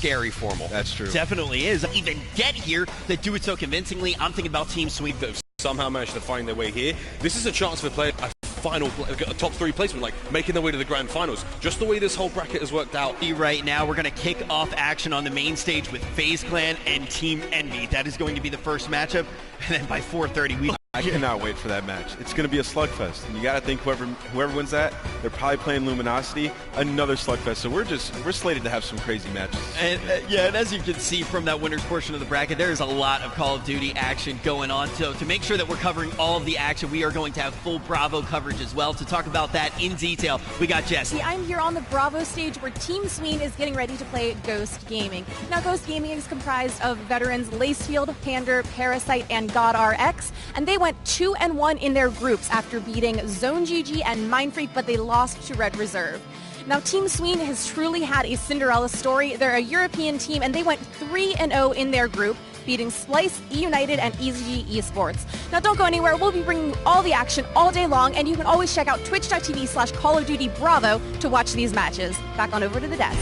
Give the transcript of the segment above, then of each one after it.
scary formal. That's true. Definitely is. Even get here, that do it so convincingly. I'm thinking about Team Sweep. That somehow managed to find their way here. This is a chance for play a top 3 placement, like making their way to the grand finals. Just the way this whole bracket has worked out. Right now, we're going to kick off action on the main stage with FaZe Clan and Team Envy. That is going to be the first matchup, and then by 4:30, I cannot wait for that match. It's going to be a slugfest, and you got to think whoever wins that, they're probably playing Luminosity, another slugfest. So we're slated to have some crazy matches. And and as you can see from that winners portion of the bracket, there is a lot of Call of Duty action going on. So to make sure that we're covering all of the action, we are going to have full Bravo coverage as well. To talk about that in detail, we got Jess. I'm here on the Bravo stage where Team Sween is getting ready to play Ghost Gaming. Now, Ghost Gaming is comprised of veterans Lacefield, Pander, Parasite, and GodRx, and they went 2-1 in their groups after beating Zone GG and Mindfreak, but they lost to Red Reserve. Now, Team Sween has truly had a Cinderella story. They're a European team, and they went 3-0 in their group, beating Splice, E-United, and EasyG Esports. Now, don't go anywhere. We'll be bringing you all the action all day long, and you can always check out twitch.tv/Call of Duty Bravo to watch these matches. Back on over to the desk.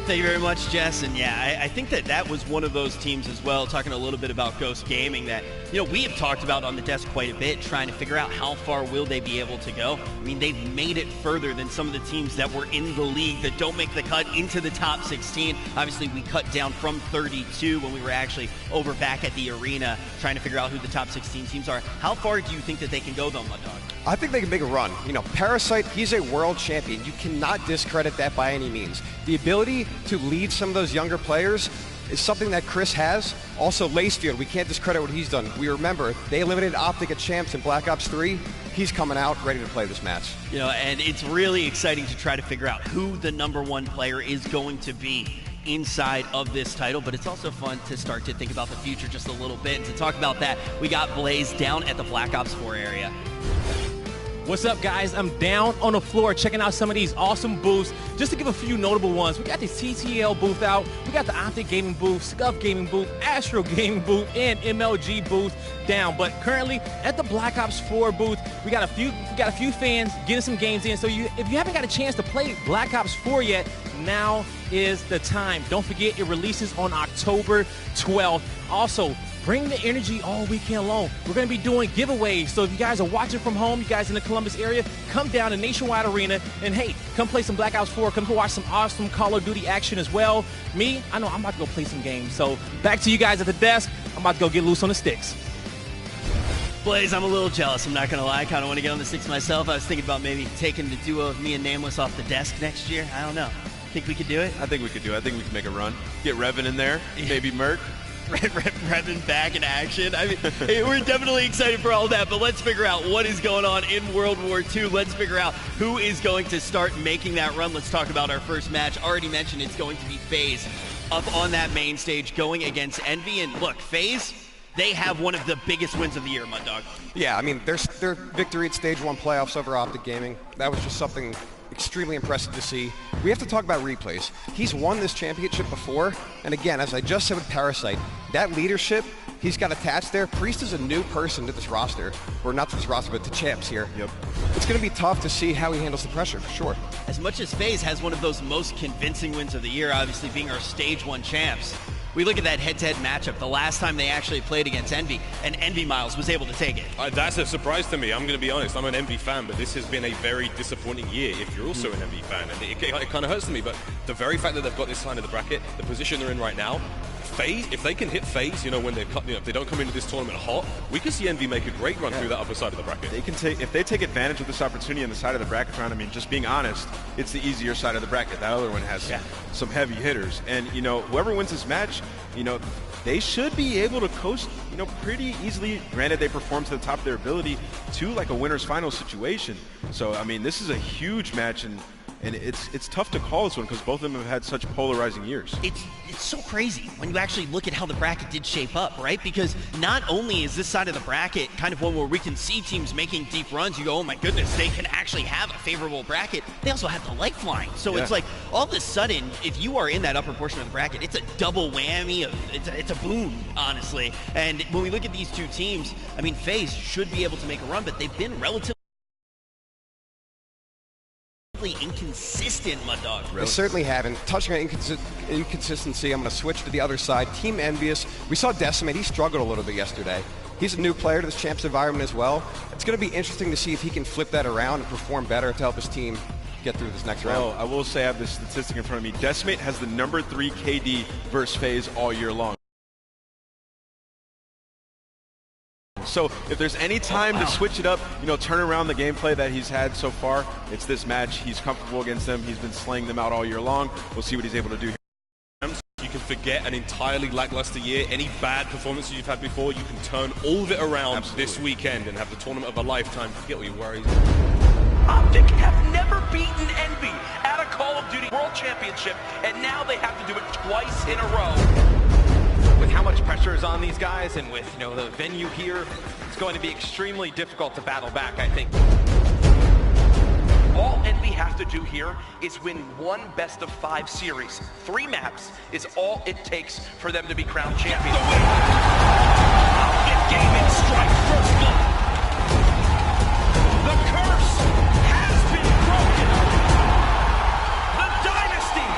Thank you very much, Jess. And yeah, I think that was one of those teams as well, talking a little bit about Ghost Gaming that, we have talked about on the desk quite a bit, trying to figure out how far will they be able to go. I mean, they've made it further than some of the teams that were in the league that don't make the cut into the top 16. Obviously, we cut down from 32 when we were actually over back at the arena trying to figure out who the top 16 teams are. How far do you think that they can go, though, Mud Dog? I think they can make a run. Parasite, he's a world champion. You cannot discredit that by any means. The ability to lead some of those younger players is something that Chris has. Also, Lacefield, we can't discredit what he's done. We remember, they eliminated Optic at Champs in Black Ops 3. He's coming out ready to play this match. And it's really exciting to try to figure out who the #1 player is going to be inside of this title, but it's also fun to start to think about the future just a little bit. And to talk about that, we got Blaze down at the Black Ops 4 area. What's up, guys? I'm down on the floor checking out some of these awesome booths. Just to give a few notable ones, we got the TTL booth out, we got the Optic Gaming booth, Scuff Gaming booth, Astro Gaming booth, and MLG booth down. But currently at the Black Ops 4 booth, we got a few fans getting some games in. So if you haven't got a chance to play Black Ops 4 yet, now is the time. Don't forget, it releases on October 12th. Also, bring the energy all weekend long. We're going to be doing giveaways. So if you guys are watching from home, you guys in the Columbus area, come down to Nationwide Arena and, hey, come play some Black Ops 4. Come watch some awesome Call of Duty action as well. I know I'm about to go play some games. So back to you guys at the desk. I'm about to go get loose on the sticks. Blaze, I'm a little jealous. I'm not going to lie. I kind of want to get on the sticks myself. I was thinking about maybe taking the duo of me and Nameless off the desk next year. I don't know. Think we could do it? I think we could do it. I think we could make a run. Get Revan in there, maybe Merc. Revan back in action. I mean, hey, we're definitely excited for all that, but let's figure out what is going on in World War II. Let's figure out who is going to start making that run. Let's talk about our first match. Already mentioned it's going to be FaZe up on that main stage going against Envy. And look, FaZe, they have one of the biggest wins of the year, Mud Dog. Yeah, I mean, their victory at Stage 1 playoffs over Optic Gaming, that was just something extremely impressive to see. We have to talk about replays. He's won this championship before, and again, as I just said with Parasite, that leadership he's got attached there. Priest is a new person to this roster, or not to this roster, but to Champs here. Yep. It's going to be tough to see how he handles the pressure, for sure. As much as FaZe has one of those most convincing wins of the year, obviously being our Stage 1 champs, we look at that head-to-head matchup, the last time they actually played against Envy, and Envy Miles was able to take it. That's a surprise to me. I'm going to be honest. I'm an Envy fan, but this has been a very disappointing year if you're also an Envy fan. And it kind of hurts to me, but the very fact that they've got this side of the bracket, the position they're in right now, FaZe, if they can hit FaZe, when they're if they don't come into this tournament hot, we could see Envy make a great run through that upper side of the bracket. They can if they take advantage of this opportunity on the side of the bracket round. I mean, just being honest, it's the easier side of the bracket. That other one has some heavy hitters, and whoever wins this match, they should be able to coast, pretty easily. Granted, they perform to the top of their ability to like a winner's final situation. So I mean, this is a huge match, and it's tough to call this one because both of them have had such polarizing years. It's so crazy when you actually look at how the bracket did shape up, right? Because not only is this side of the bracket kind of one where we can see teams making deep runs, you go, oh my goodness, they can actually have a favorable bracket. They also have the lifeline. So it's like all of a sudden, if you are in that upper portion of the bracket, it's a double whammy. It's a boon, honestly. And when we look at these two teams, I mean, FaZe should be able to make a run, but they've been relatively relatively inconsistent, Mud Dog. They certainly haven't. Touching on inconsistency, I'm going to switch to the other side. Team Envious, we saw Decimate. He struggled a little bit yesterday. He's a new player to this Champs environment as well. It's going to be interesting to see if he can flip that around and perform better to help his team get through this next round. Well, I will say I have this statistic in front of me. Decimate has the number 3 KD versus FaZe all year long. So if there's any time to switch it up, turn around the gameplay that he's had so far, it's this match. He's comfortable against them. He's been slaying them out all year long. We'll see what he's able to do here. You can forget an entirely lackluster year. Any bad performances you've had before, you can turn all of it around this weekend and have the tournament of a lifetime. Forget all your worries. Optic have never beaten Envy at a Call of Duty World Championship, and now they have to do it twice in a row. With how much pressure is on these guys and with the venue here, it's going to be extremely difficult to battle back, I think. All Envy have to do here is win one best-of-5 series. 3 maps is all it takes for them to be crowned champion. Optic Gaming strike first blood. The curse has been broken. The dynasty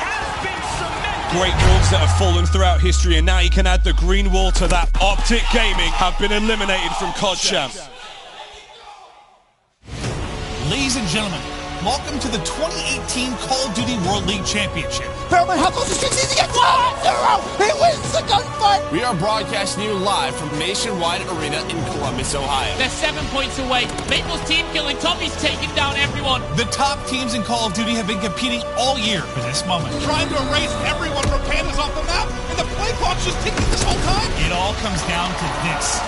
has been cemented. Great moves that have fallen throughout history, and now you can add the green wall to that. Optic Gaming have been eliminated from COD Champs. Ladies and gentlemen, welcome to the 2018 Call of Duty World League Championship. Fairman, how close is he to get 1-0? He wins the gunfight! We are broadcasting you live from Nationwide Arena in Columbus, Ohio. They're 7 points away. Maple's team killing Tommy's taking down everyone. The top teams in Call of Duty have been competing all year for this moment. Trying to erase everyone from Pandas off the map, and the play clock's just ticking this whole time. It all comes down to this.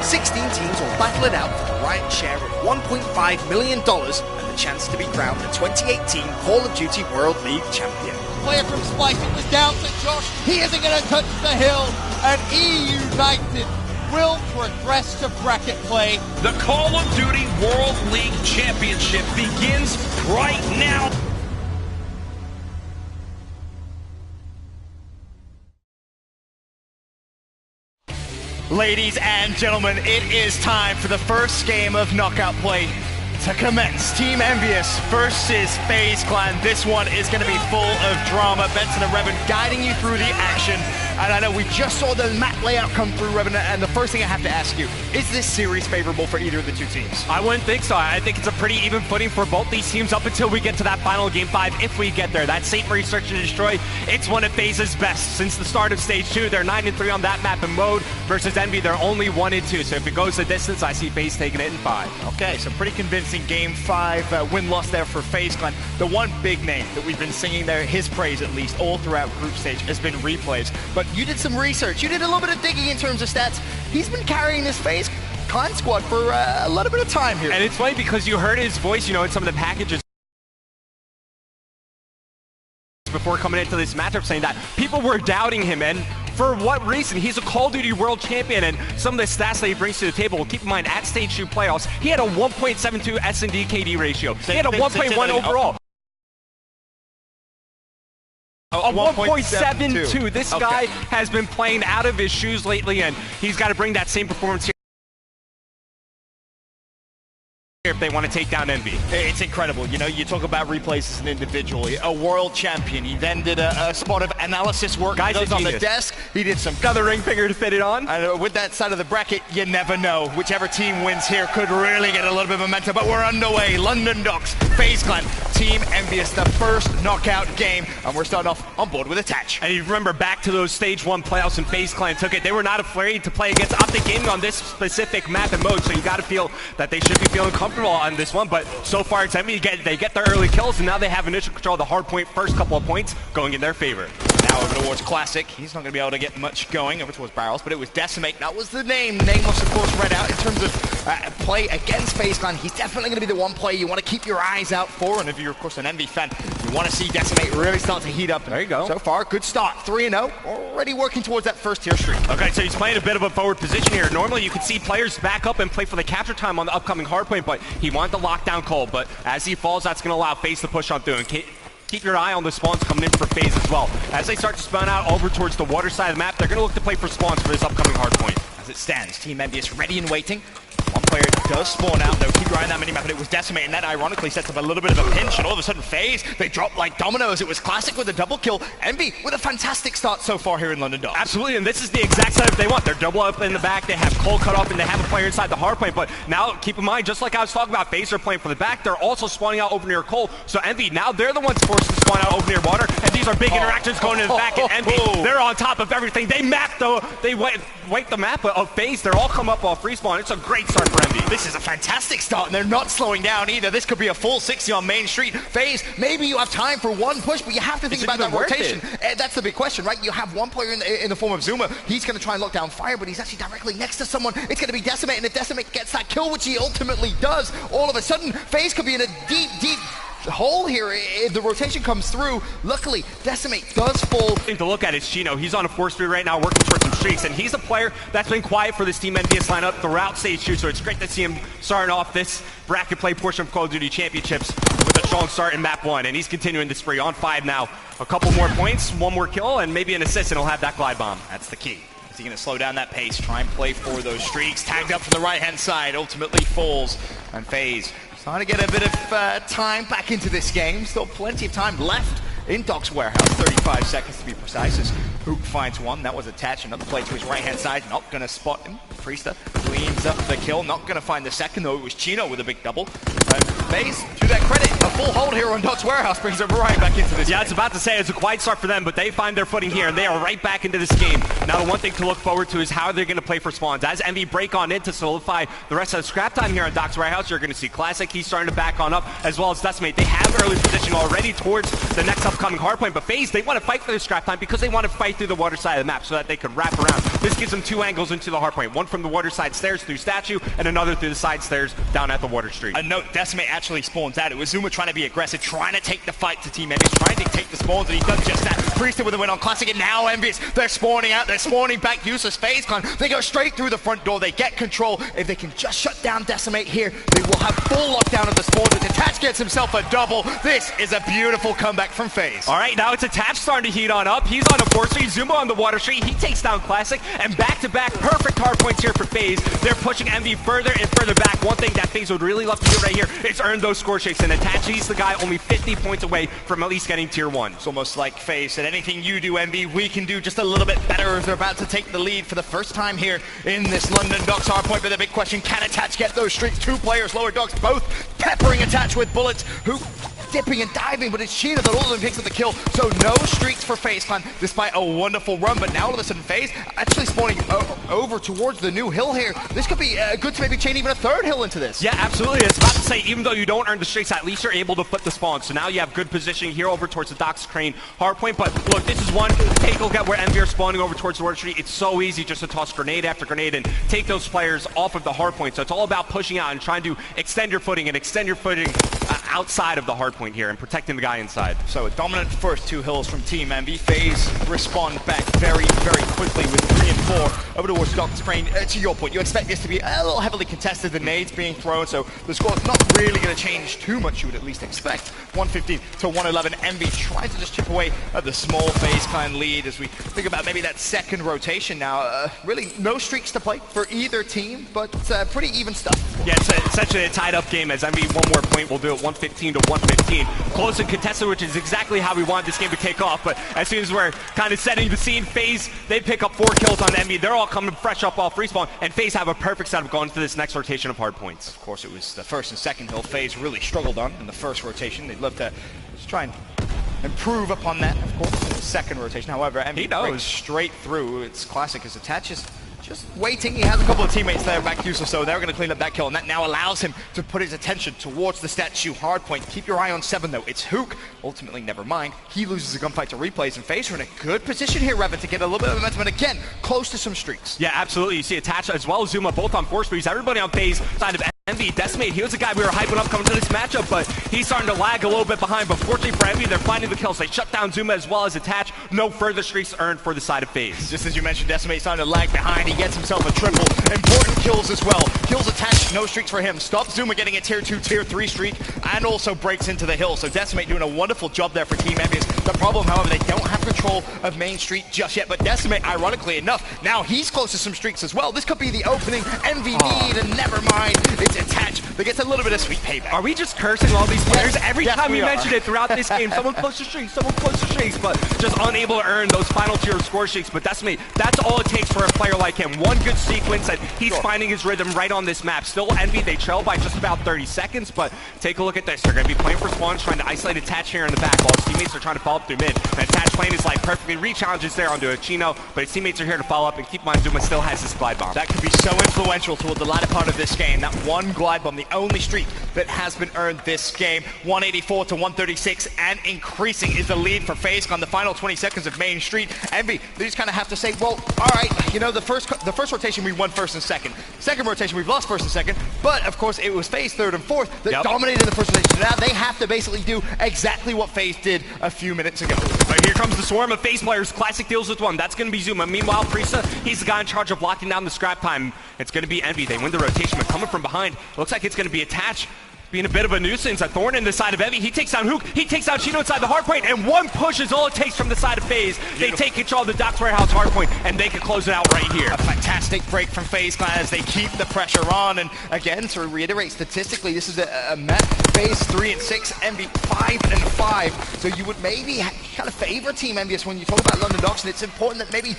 16 teams will battle it out for the right share of $1.5 million and the chance to be crowned the 2018 Call of Duty World League champion. Player from Splicing was down to Josh. He isn't going to touch the hill, and EU United will progress to bracket play. The Call of Duty World League Championship begins right now. Ladies and gentlemen, it is time for the first game of knockout play to commence. Team Envious versus FaZe Clan. This one is going to be full of drama. Benson and Revan guiding you through the action. And I know we just saw the map layout come through, Revan, and the first thing I have to ask you, is this series favorable for either of the two teams? I wouldn't think so. I think it's a pretty even footing for both these teams up until we get to that final Game 5, if we get there. That Saint Marie Search and Destroy, it's one of FaZe's best. Since the start of Stage 2, they're 9-3 on that map and mode, versus Envy, they're only 1-2. So if it goes the distance, I see FaZe taking it in 5. Okay, so pretty convincing Game 5 win-loss there for FaZe Clan. The one big name that we've been singing there, his praise at least, all throughout group stage, has been Replays. But you did some research. You did a little bit of digging in terms of stats. He's been carrying this FaZe Clan squad for a little bit of time here. And it's funny because you heard his voice, in some of the packages before coming into this matchup, saying that people were doubting him, and for what reason? He's a Call of Duty World Champion, and some of the stats that he brings to the table, well, keep in mind, at Stage 2 playoffs, he had a 1.72 S&D KD ratio. He had a 1.1 overall. A 1.72. This guy has been playing out of his shoes lately, and he's got to bring that same performance here if they want to take down Envy. It's incredible. You talk about Replays as an individual. A world champion. He then did a spot of analysis work. Guys, he goes on the desk. He did some got the ring finger to fit it on. And with that side of the bracket, you never know. Whichever team wins here could really get a little bit of momentum. But we're underway. London Docks, FaZe Clan, Team Envious, the first knockout game. And we're starting off on board with Attach. And you remember back to those Stage 1 playoffs and FaZe Clan took it. They were not afraid to play against Optic Gaming on this specific map and mode. So you got to feel that they should be feeling comfortable on this one, but so far it's Envy. They get their early kills, and now they have initial control of the hard point. First couple of points going in their favor. Now over towards Classic. He's not going to be able to get much going over towards Barrels, but it was Decimate. That was the name. Name was, of course, read out in terms of play against FaZe Clan. He's definitely going to be the one player you want to keep your eyes out for, and if you're, of course, an Envy fan, you want to see Decimate really start to heat up. There you go. So far, good start. 3-0. Already working towards that first tier streak. Okay, so he's playing a bit of a forward position here. Normally, you could see players back up and play for the capture time on the upcoming hardpoint, but he wanted the lockdown call. But as he falls, that's going to allow FaZe to push on through. And keep your eye on the spawns coming in for FaZe as well. As they start to spawn out over towards the water side of the map, they're going to look to play for spawns for this upcoming hardpoint. As it stands, Team Envious ready and waiting. One player does spawn out, though. Keep your eye on that minimap, and it was Decimate, and that ironically sets up a little bit of a pinch, and all of a sudden FaZe, they drop like dominoes. It was Classic with a double kill. Envy with a fantastic start so far here in London Docks. Absolutely, and this is the exact setup they want. They're double up in the back, they have Cole cut off, and they have a player inside the hard point, but now, keep in mind, just like I was talking about, FaZe are playing for the back, they're also spawning out over near Cole, so Envy, now they're the ones forced to spawn out over near water, and these are big interactions going in the back, and Envy, they're on top of everything. They map, though, they wipe the map of FaZe. They're all come up off respawn. It's a great start for Envy. This is a fantastic start, and they're not slowing down either. This could be a full 60 on Main Street. FaZe, maybe you have time for one push, but you have to think about that rotation. That's the big question, right? You have one player in the form of Zuma. He's going to try and lock down fire, but he's actually directly next to someone. It's going to be Decimate, and if Decimate gets that kill, which he ultimately does, all of a sudden, FaZe could be in a deep hole here if the rotation comes through. Luckily, Decimate does fall. Thing to look at is Chino. He's on a 4-3 right now, working towards some streaks, and he's a player that's been quiet for this Team Envious lineup throughout Stage 2, so it's great to see him starting off this bracket play portion of Call of Duty Championships with a strong start in Map 1, and he's continuing this spree on 5 now. A couple more points, one more kill, and maybe an assist, and he'll have that glide bomb. That's the key. Is he going to slow down that pace, try and play for those streaks? Tagged up from the right-hand side, ultimately falls, and FaZe trying to get a bit of time back into this game. Still plenty of time left in Doc's warehouse. 35 seconds to be precise as Hook finds one. That was attached. Another play to his right-hand side. Not going to spot him. Priesta cleans up the kill. Not going to find the second, though. It was Chino with a big double. And FaZe, to that credit, a full hold here on Doc's warehouse brings them right back into this game. I was about to say it's a quiet start for them, but they find their footing here, and they are right back into this game. Now, the one thing to look forward to is how they're going to play for spawns. As Envy break on in to solidify the rest of the scrap time here on Doc's warehouse, you're going to see Classic. He's starting to back on up, as well as Decimate. They have early position already towards the next upcoming hardpoint, but FaZe, they want to fight for their scrap time because they want to fight through the water side of the map so that they could wrap around. This gives them 2 angles into the hardpoint, one from the water side stairs through Statue, and another through the side stairs down at the water street. A note, Decimate actually spawns out. It was Zuma trying to be aggressive, trying to take the fight to Team Envious, trying to take the spawns, and he does just that. Priesta with a win on Classic, and now Envious, they're spawning out, they're spawning back, useless FaZe Clan. They go straight through the front door, they get control. If they can just shut down Decimate here, they will have full lockdown of the spawn. Detach gets himself a double. This is a beautiful comeback from FaZe. All right, now it's Attach starting to heat on up. He's on a 4-3, Zuma on the water street. He takes down Classic, and back-to-back perfect hard points here for FaZe. They're pushing Envy further and further back. One thing that FaZe would really love to do right here is earn those score shakes, and Attach, he's the guy only 50 points away from at least getting tier 1. It's almost like FaZe said, anything you do, Envy, we can do just a little bit better as they're about to take the lead for the first time here in this London Docks hardpoint. But the big question, can Attach get those streaks? 2 players, Lower Docks, both peppering Attach with bullets. Who dipping and diving, but it's Chino that ultimately picks up the kill. So no streaks for FaZe Clan, despite a wonderful run. But now all of a sudden, FaZe actually spawning over towards the new hill here. This could be good to maybe chain even a 3rd hill into this. Yeah, absolutely. It's about to say, even though you don't earn the streaks, at least you're able to flip the spawn. So now you have good positioning here over towards the Docks Crane hardpoint. But look, this is one. Take a look at where Envy are spawning over towards the water street. It's so easy just to toss grenade after grenade and take those players off of the hardpoint. So it's all about pushing out and trying to extend your footing outside of the hardpoint here and protecting the guy inside. So a dominant first 2 hills from Team Envy. FaZe respond back very, very quickly with 3 and 4 over towards Doc's Crane. To your point, you expect this to be a little heavily contested, the nades being thrown, so the score's not really going to change too much, you would at least expect. 115 to 111. Envy trying to just chip away at the small FaZe Clan lead as we think about maybe that second rotation now. Really no streaks to play for either team, but pretty even stuff. Yeah, it's essentially a tied-up game as Envy one more point will do it 115 to 115. Close and contested, which is exactly how we wanted this game to kick off, but as soon as we're kind of setting the scene, FaZe, they pick up 4 kills on Envy. They're all coming fresh up off respawn, and FaZe have a perfect setup going into this next rotation of hard points. Of course, it was the first and second hill FaZe really struggled on in the first rotation. They'd love to just try and improve upon that, of course, in the second rotation. However, Envy breaks straight through. It's Classic as Attaches just waiting. He has a couple of teammates there back useless, so they're going to clean up that kill, and that now allows him to put his attention towards the Statue hardpoint. Keep your eye on 7, though. It's Hook. Ultimately, never mind. He loses a gunfight to replays, and FaZe are in a good position here, Revan, to get a little bit of momentum, and again, close to some streaks. Yeah, absolutely. You see Attach as well as Zuma both on 4 streaks. Everybody on FaZe side of Envy. Decimate, he was the guy we were hyping up coming to this matchup, but he's starting to lag a little bit behind. But fortunately for Envy, they're finding the kills. They shut down Zuma as well as Attach. No further streaks earned for the side of FaZe. Just as you mentioned, Decimate starting to lag behind. He gets himself a triple. Important kills as well. Kills Attach, no streaks for him. Stops Zuma getting a tier 2, tier 3 streak, and also breaks into the hill. So Decimate doing a wonderful job there for Team Envious. The problem, however, they don't have control of Main Street just yet, but Decimate, ironically enough, now he's close to some streaks as well. This could be the opening Envy need, and never mind. It It's Attach that gets a little bit of sweet payback. Are we just cursing all these players? Yes. Every Yes, time we we mention are. it throughout this game, someone close to streaks, someone close to streaks, but just unable to earn those final tier score streaks. But that's me. That's all it takes for a player like him. One good sequence, and he's finding his rhythm right on this map. Still Envy, they trail by just about 30 seconds, but take a look at this. They're going to be playing for spawns, trying to isolate Attach here in the back, while his teammates are trying to follow up through mid. And Attach playing his life perfectly, re-challenges there onto a Chino, but his teammates are here to follow up, and keep in mind Zuma still has his glide bomb. That could be so influential toward the latter part of this game. That one glide bomb, the only streak that has been earned this game. 184 to 136, and increasing is the lead for FaZe on the final 20 seconds of Main Street. Envy, they just kind of have to say, well, all right, you know, the first rotation we won first and second. Second rotation we've lost first and second, but of course it was FaZe third and fourth that dominated the first rotation. Now they have to basically do exactly what FaZe did a few minutes ago. But here comes the swarm of FaZe players. Classic deals with one. That's going to be Zuma. Meanwhile, Priesta, he's the guy in charge of locking down the scrap time. It's going to be Envy. They win the rotation, but coming from behind, looks like it's going to be Attach. Being a bit of a nuisance. A thorn in the side of Envy. He takes down Hook. He takes down Chino inside the hardpoint, and one push is all it takes from the side of FaZe. They take control of the Docks Warehouse hardpoint, and they can close it out right here. A fantastic break from FaZe Clan as they keep the pressure on. And again, to reiterate, statistically, this is a map. FaZe 3 and 6, Envy 5 and 5. So you would maybe kind of favor Team Envious when you talk about London Docks, and it's important that maybe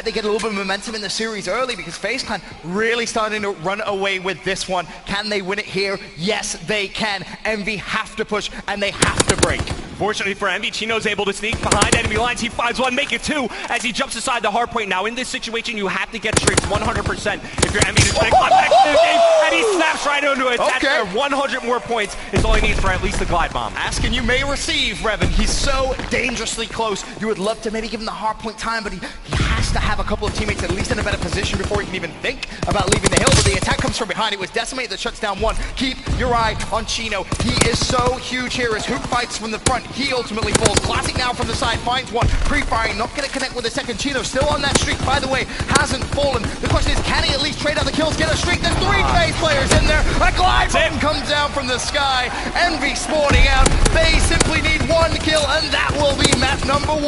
they get a little bit of momentum in the series early, because FaZe Clan really starting to run away with this one. Can they win it here? Yes, they can. Envy have to push, and they have to break. Fortunately for Envy, Chino's able to sneak behind enemy lines. He finds one, make it two, as he jumps aside the hard point. Now, in this situation, you have to get streaks 100% if you're Envy to try to climb back to the game, and he snaps right into it. Okay. 100 more points is all he needs for at least the glide bomb. Asking you may receive, Revan. He's so dangerously close. You would love to maybe give him the hard point time, but he has to have a couple of teammates at least in a better position before he can even think about leaving the hill. But the attack comes from behind. It was Decimate that shuts down one. Keep your eye on Chino. He is so huge here as Hook fights from the front. He ultimately falls. Classic now from the side finds one. Pre-firing, not going to connect with the second. Chino still on that streak, by the way, hasn't fallen. The question is, can he at least trade out the kills, get a streak? There's three FaZe players in there. A glide bomb comes down from the sky. Envy spawning out. They simply need one kill, and that will be map number 1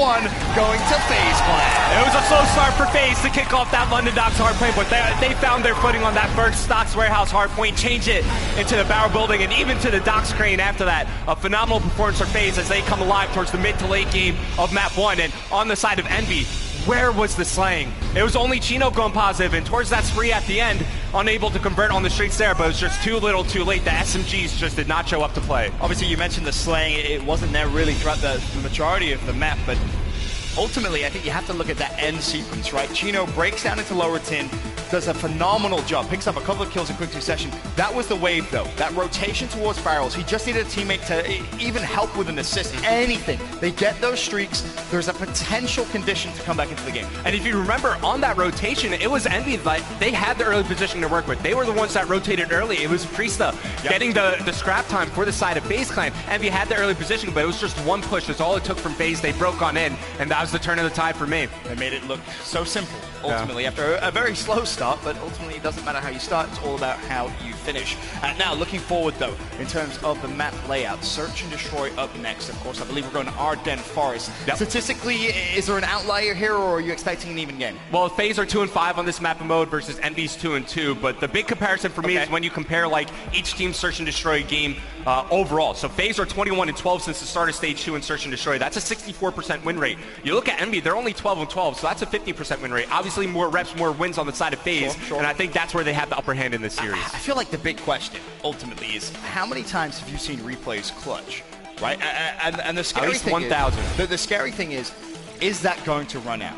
going to FaZe Clan. It was a slow start for FaZe to kick off that London Docks hardpoint, but they found their footing on that first Docks Warehouse hardpoint, change it into the barrel building, and even to the Docks crane after that. A phenomenal performance for FaZe as they come alive towards the mid to late game of map 1. And on the side of Envy, where was the slaying? It was only Chino going positive, and towards that spree at the end, unable to convert on the streets there, but it was just too little too late. The SMGs just did not show up to play. Obviously, you mentioned the slaying. It wasn't there really throughout the majority of the map, but ultimately, I think you have to look at that end sequence, right? Chino breaks down into lower tin, does a phenomenal job, picks up a couple of kills in quick succession. That was the wave, though. That rotation towards barrels. He just needed a teammate to even help with an assist, anything. They get those streaks. There's a potential condition to come back into the game. And if you remember, on that rotation, it was Envy that they had the early position to work with. They were the ones that rotated early. It was Priesta getting the scrap time for the side of FaZe Clan. Envy had the early position, but it was just one push. That's all it took from FaZe. They broke on in, and that was the turn of the tide for me. They made it look so simple, ultimately, after a very slow start, but ultimately it doesn't matter how you start, it's all about how you finish. Now, looking forward, though, in terms of the map layout, Search and Destroy up next. Of course, I believe we're going to Ardennes Forest. Statistically, is there an outlier here, or are you expecting an even game? Well, FaZe are 2-5 on this map and mode versus Envy's 2-2, but the big comparison for me is when you compare like each team's Search and Destroy game overall. So FaZe are 21-12 since the start of Stage 2 in Search and Destroy. That's a 64% win rate. You look at Envy, they're only 12-12, so that's a 50% win rate. Obviously, more reps, more wins on the side of FaZe, and I think that's where they have the upper hand in this series. I feel like the big question, ultimately, is how many times have you seen replays clutch, right? And the scary thing 1,000. The scary thing is that going to run out?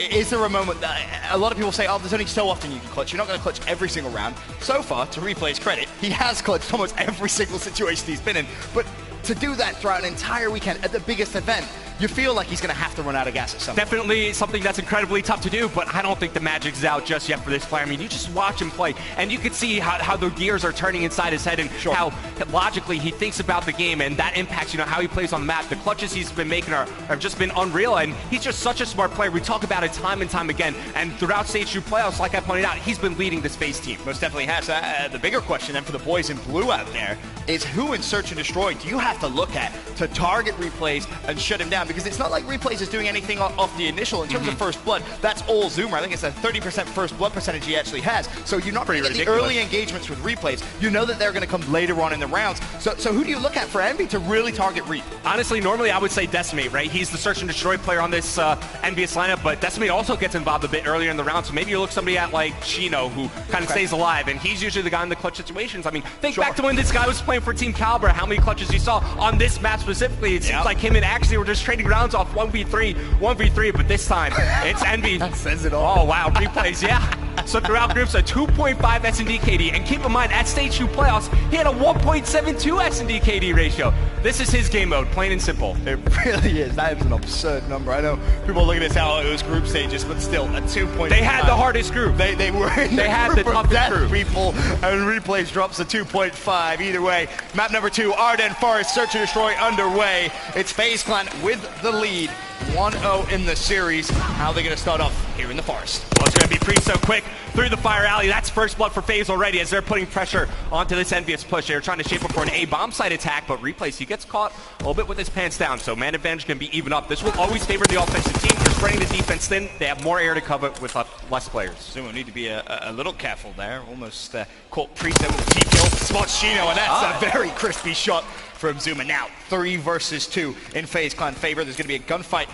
Is there a moment that a lot of people say, oh, there's only so often you can clutch. You're not going to clutch every single round. So far, to Replay's credit, he has clutched almost every single situation he's been in. But to do that throughout an entire weekend at the biggest event, you feel like he's going to have to run out of gas at some point. Definitely something that's incredibly tough to do, but I don't think the magic's out just yet for this player. I mean, you just watch him play, and you can see how the gears are turning inside his head and how logically he thinks about the game, and that impacts, how he plays on the map. The clutches he's been making have just been unreal, and he's just such a smart player. We talk about it time and time again, and throughout Stage 2 playoffs, like I pointed out, he's been leading this FaZe team. Most definitely has. The bigger question then for the boys in blue out there is who in Search and Destroy do you have to look at to target Replays and shut him down? down because it's not like Replays is doing anything off the initial. In terms of first blood, that's all Zoomer. I think it's a 30% first blood percentage he actually has. So you're not going to get the early engagements with Replays. You know that they're going to come later on in the rounds. So who do you look at for Envy to really target Reap? Honestly, normally I would say Decimate, right? He's the search and destroy player on this Envious lineup, but Decimate also gets involved a bit earlier in the round. So maybe you look somebody at like Shino, who kind of stays alive, and he's usually the guy in the clutch situations. I mean, think back to when this guy was playing for Team Caliber, how many clutches you saw on this map specifically. It seems like him and Axley were just trading rounds off 1v3, but this time it's Envy. That says it all. Oh wow, Replays, yeah. So throughout groups, a 2.5 S&D KD, and keep in mind, at Stage 2 playoffs, he had a 1.72 S&D KD ratio. This is his game mode, plain and simple. It really is. That is an absurd number. I know people are looking at this how it was group stages, but still, a 2.5. They had the hardest group. They were in they had the toughest group. People, and Replays drops a 2.5. Either way, map number 2, Ardennes Forest, Search and Destroy underway. It's FaZe Clan with the lead. 1-0 in the series. How are they going to start off here in the Forest? Well, it's going to be pretty so quick through the Fire Alley. That's first blood for FaZe already as they're putting pressure onto this Envious push. They're trying to shape up for an A-bomb site attack, but Replays, he gets caught a little bit with his pants down, so man advantage can be even up. This will always favor the offensive team. They're spreading the defense thin. They have more air to cover with less players. So we'll need to be a little careful there. Almost caught Priest with a T-kill. Spots Shino, and that's a very crispy shot from Zuma. Now, 3 versus 2 in FaZe Clan favor. There's going to be a gunfight.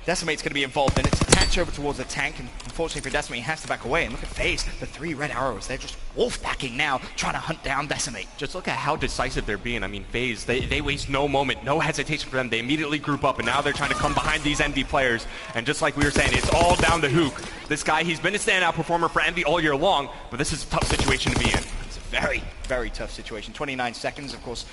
Decimate's going to be involved in it. Attach over towards the tank, and unfortunately for Decimate, he has to back away. And look at FaZe, the 3 red arrows. They're just wolf-packing now, trying to hunt down Decimate. Just look at how decisive they're being. I mean, FaZe, they waste no moment, no hesitation for them. They immediately group up, and now they're trying to come behind these Envy players. And just like we were saying, it's all down to Hook. This guy, he's been a standout performer for Envy all year long, but this is a tough situation to be in. It's a very, very tough situation. 29 seconds, of course.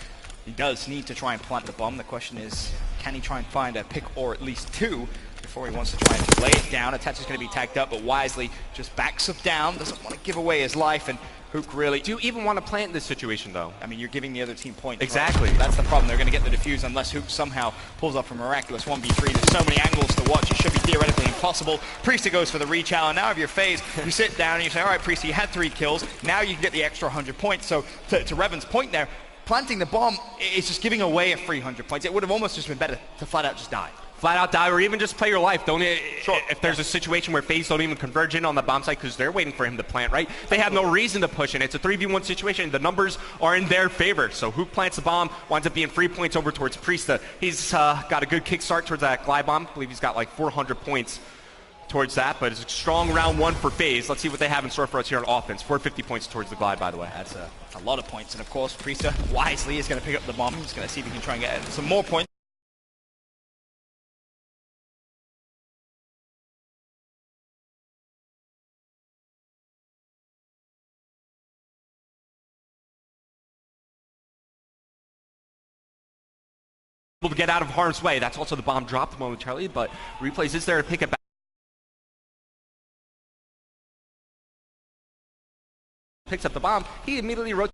He does need to try and plant the bomb. The question is, can he try and find a pick or at least 2 before he wants to try and lay it down? Attach is going to be tagged up, but wisely just backs up down, doesn't want to give away his life, and Hook really... Do you even want to plant in this situation, though? I mean, you're giving the other team points. Exactly. Right? That's the problem. They're going to get the defuse unless Hook somehow pulls off a miraculous 1v3. There's so many angles to watch, it should be theoretically impossible. Priesta goes for the rechallenge, and now if you're FaZe, you sit down and you say, all right, Priesta, you had 3 kills, now you can get the extra 100 points. So to Revan's point there, planting the bomb is just giving away a free 100 points. It would have almost just been better to flat out just die. Flat out die, or even just play your life. If there's a situation where FaZe don't even converge in on the bomb site because they're waiting for him to plant, right? They have no reason to push in. It's a 3v1 situation. The numbers are in their favor. So Hook plants the bomb, winds up being 3 points over towards Priesta. He's got a good kickstart towards that glide bomb. I believe he's got like 400 points towards that, but it's a strong round 1 for FaZe. Let's see what they have in store for us here on offense. 450 points towards the glide, by the way. That's a lot of points. And of course, Priesta wisely is going to pick up the bomb. He's going to see if he can try and get some more points. To get out of harm's way. That's also the bomb dropped momentarily, but Replays is there to pick it back. Picks up the bomb. He immediately rotates.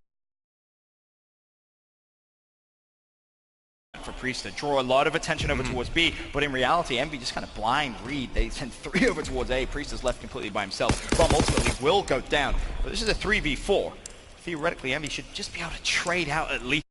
For Priest to draw a lot of attention over towards B, but in reality, Envy just kind of blind read. They send 3 over towards A. Priest is left completely by himself. Bomb ultimately will go down, but this is a 3v4. Theoretically, Envy should just be able to trade out at least.